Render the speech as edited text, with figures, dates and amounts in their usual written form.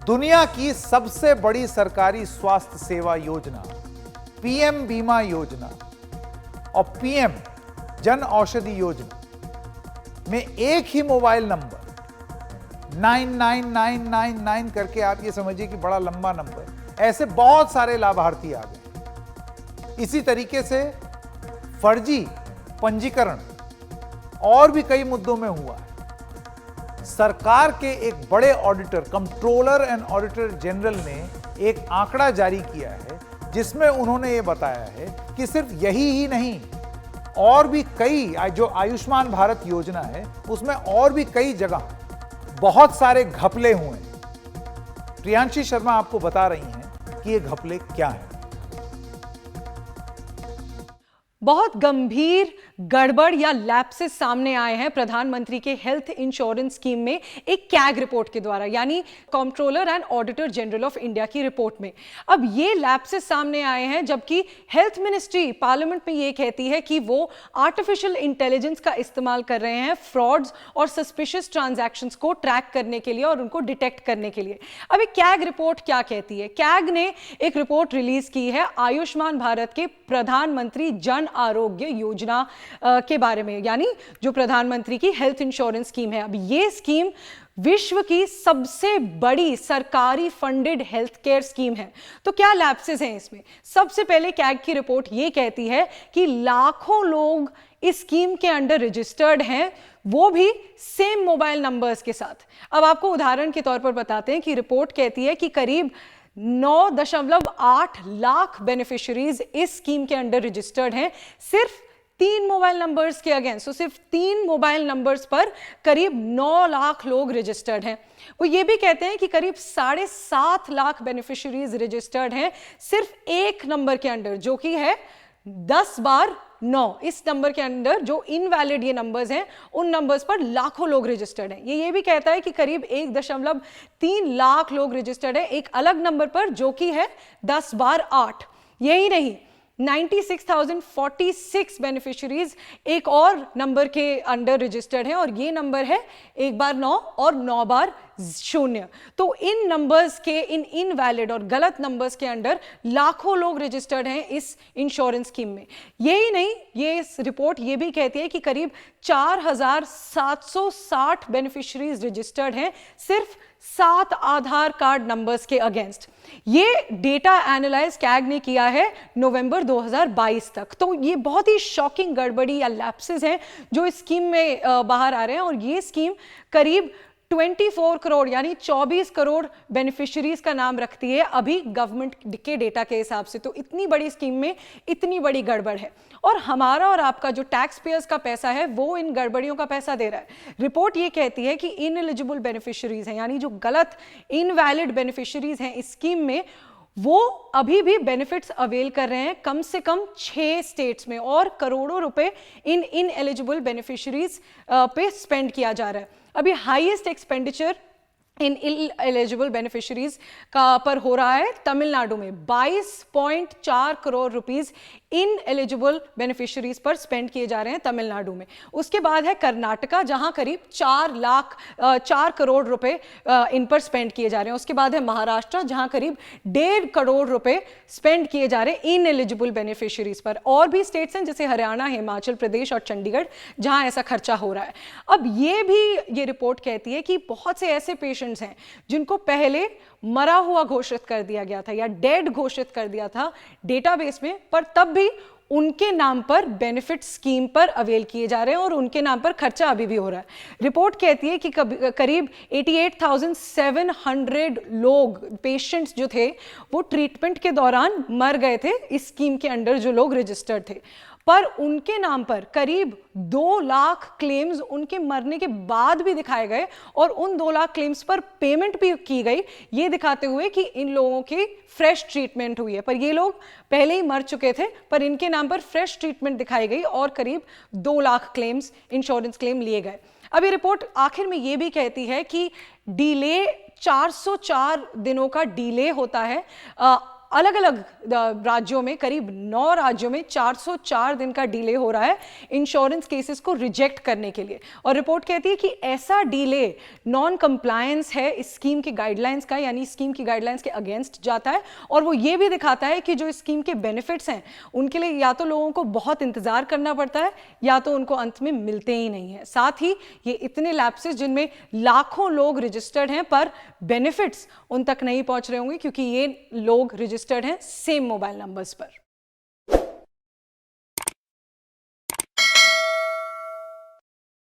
दुनिया की सबसे बड़ी सरकारी स्वास्थ्य सेवा योजना पीएम बीमा योजना और पीएम जन औषधि योजना में एक ही मोबाइल नंबर 99999 करके आप ये समझिए कि बड़ा लंबा नंबर, ऐसे बहुत सारे लाभार्थी आ गए। इसी तरीके से फर्जी पंजीकरण और भी कई मुद्दों में हुआ है। सरकार के एक बड़े auditor, controller and auditor general ने एक आंकड़ा जारी किया है जिसमें उन्होंने ये बताया है कि सिर्फ यही ही नहीं, और भी कई, जो आयुष्मान भारत योजना है उसमें और भी कई जगह बहुत सारे घपले हुए हैं। प्रियांशी शर्मा आपको बता रही हैं कि ये घपले क्या हैं। बहुत गंभीर गड़बड़ या लैप्सेस सामने आए हैं प्रधानमंत्री के हेल्थ इंश्योरेंस स्कीम में एक कैग रिपोर्ट के द्वारा, यानी controller and auditor general of India की रिपोर्ट में। अब ये लैप्सेस सामने आए हैं जबकि हेल्थ मिनिस्ट्री पार्लियामेंट में ये कहती है कि वो आर्टिफिशियल इंटेलिजेंस का इस्तेमाल कर रहे हैं फ्रॉड्स और सस्पिशियस ट्रांजैक्शंस को ट्रैक करने के लिए और उनको डिटेक्ट करने के लिए। अब एक कैग रिपोर्ट क्या कहती है? कैग ने एक रिपोर्ट रिलीज की है आयुष्मान भारत के प्रधानमंत्री जन आरोग्य योजना के बारे में, यानी जो प्रधानमंत्री की हेल्थ इंश्योरेंस स्कीम है। अब ये स्कीम विश्व की सबसे बड़ी सरकारी फंडेड हेल्थ केयर स्कीम है। तो क्या लैप्सेस हैं इसमें? सबसे पहले कैग की रिपोर्ट ये कहती है कि लाखों लोग इस स्कीम के अंडर रजिस्टर्ड हैं, वो भी सेम मोबाइल नंबर्स के साथ। अब आपको उदाहरण के तौर पर बताते हैं कि रिपोर्ट कहती है कि करीब 9.8 लाख बेनिफिशियरीज इस स्कीम के अंडर रजिस्टर्ड हैं, सिर्फ 3 मोबाइल नंबर्स के अगेंस्ट। तो सिर्फ 3 मोबाइल नंबर्स पर करीब 9 लाख लोग रजिस्टर्ड हैं। वो ये भी कहते हैं कि करीब 7.5 लाख बेनिफिशियरीज रजिस्टर्ड हैं सिर्फ एक नंबर के अंडर, जो कि है 10 बार 9। इस नंबर के अंदर जो इनवैलिड ये नंबर्स हैं, उन नंबर्स पर लाखों लोग रजिस्टर्ड हैं। ये भी कहता है कि करीब 1.3 लाख लोग रजिस्टर्ड हैं एक अलग नंबर पर, जो कि है 10 बार 8। यही नहीं, 96,046 बेनिफिशियरीज एक और नंबर के अंडर रजिस्टर्ड हैं, और ये नंबर है 1 बार 9 और 9 बार 0। तो इन नंबर्स के, इन इनवैलिड और गलत नंबर्स के अंडर लाखों लोग रजिस्टर्ड हैं इस इंश्योरेंस स्कीम में। यही नहीं, ये इस रिपोर्ट ये भी कहती है कि करीब 4,760 बेनिफिशियरीज रजिस्टर्ड हैं सिर्फ 7 आधार कार्ड नंबर्स के अगेंस्ट। ये डेटा एनालाइज कैग ने किया है नवंबर 2022 तक। तो ये बहुत ही शॉकिंग गड़बड़ी या लैप्सेस हैं जो इस स्कीम में बाहर आ रहे हैं, और ये स्कीम करीब 24 करोड़ यानी 24 करोड़ बेनिफिशियरीज का नाम रखती है अभी गवर्नमेंट के डेटा के हिसाब से। तो इतनी बड़ी स्कीम में इतनी बड़ी गड़बड़ है, और हमारा और आपका जो टैक्स पेयर्स का पैसा है वो इन गड़बड़ियों का पैसा दे रहा है। रिपोर्ट ये कहती है कि इनएलिजिबल बेनिफिशियरीज हैं, यानी जो गलत इनवैलिड बेनिफिशियरीज हैं इस स्कीम में, वो अभी भी बेनिफिट्स अवेल कर रहे हैं कम से कम 6 स्टेट्स में, और करोड़ों रुपए इन इनएलिजिबल बेनिफिशियरीज पे स्पेंड किया जा रहा है। अभी highest expenditure in ineligible beneficiaries का पर हो रहा है तमिलनाडु में। 22.4 crore rupees in eligible beneficiaries पर स्पेंड किए जा रहे हैं तमिलनाडु में। उसके बाद है कर्नाटका, जहां करीब 4 करोड़ रुपए इन पर स्पेंड किए जा रहे हैं। उसके बाद है महाराष्ट्र, जहां करीब 1.5 करोड़ रुपए स्पेंड किए जा रहे हैं इन एलिजिबल बेनिफिशियरीज पर। और भी स्टेट्स हैं जैसे हरियाणा, हिमाचल प्रदेश और चंडीगढ़, जहां ऐसा खर्चा हो रहा है। अब ये रिपोर्ट कहती है कि बहुत से ऐसे पेशेंट्स हैं जिनको पहले मरा हुआ घोषित कर दिया गया था या डेड घोषित कर दिया था डेटाबेस में, पर तब भी उनके नाम पर बेनिफिट स्कीम पर अवेल किए जा रहे हैं और उनके नाम पर खर्चा अभी भी हो रहा है। रिपोर्ट कहती है कि करीब 88,700 लोग, पेशेंट्स जो थे, वो ट्रीटमेंट के दौरान मर गए थे इस स्कीम के अंडर, जो लोग रजिस्टर्ड थे। पर उनके नाम पर करीब 2 लाख क्लेम्स उनके मरने के बाद भी दिखाए गए, और उन 2 लाख क्लेम्स पर पेमेंट भी की गई, ये दिखाते हुए कि इन लोगों की फ्रेश ट्रीटमेंट हुई है। पर ये लोग पहले ही मर चुके थे, पर इनके नाम पर फ्रेश ट्रीटमेंट दिखाई गई और करीब 2 लाख क्लेम्स, इंश्योरेंस क्लेम लिए गए। अब ये रिपोर्ट आखिर में ये भी कहती है कि डिले 404 दिनों का डिले होता है अलग अलग राज्यों में, करीब 9 राज्यों में 404 दिन का डिले हो रहा है इंश्योरेंस केसेस को रिजेक्ट करने के लिए। और रिपोर्ट कहती है कि ऐसा डिले नॉन कंप्लायंस है इस स्कीम की गाइडलाइंस का, यानी स्कीम की गाइडलाइंस के अगेंस्ट जाता है। और वो ये भी दिखाता है कि जो इस स्कीम के बेनिफिट्स हैं उनके लिए या तो लोगों को बहुत इंतजार करना पड़ता है या तो उनको अंत में मिलते ही नहीं है। साथ ही ये इतने लैप्सेस जिनमें लाखों लोग रजिस्टर्ड हैं पर बेनिफिट्स उन तक नहीं पहुंच रहे होंगे क्योंकि ये लोग रजिस्टर्ड हैं सेम मोबाइल नंबर्स पर।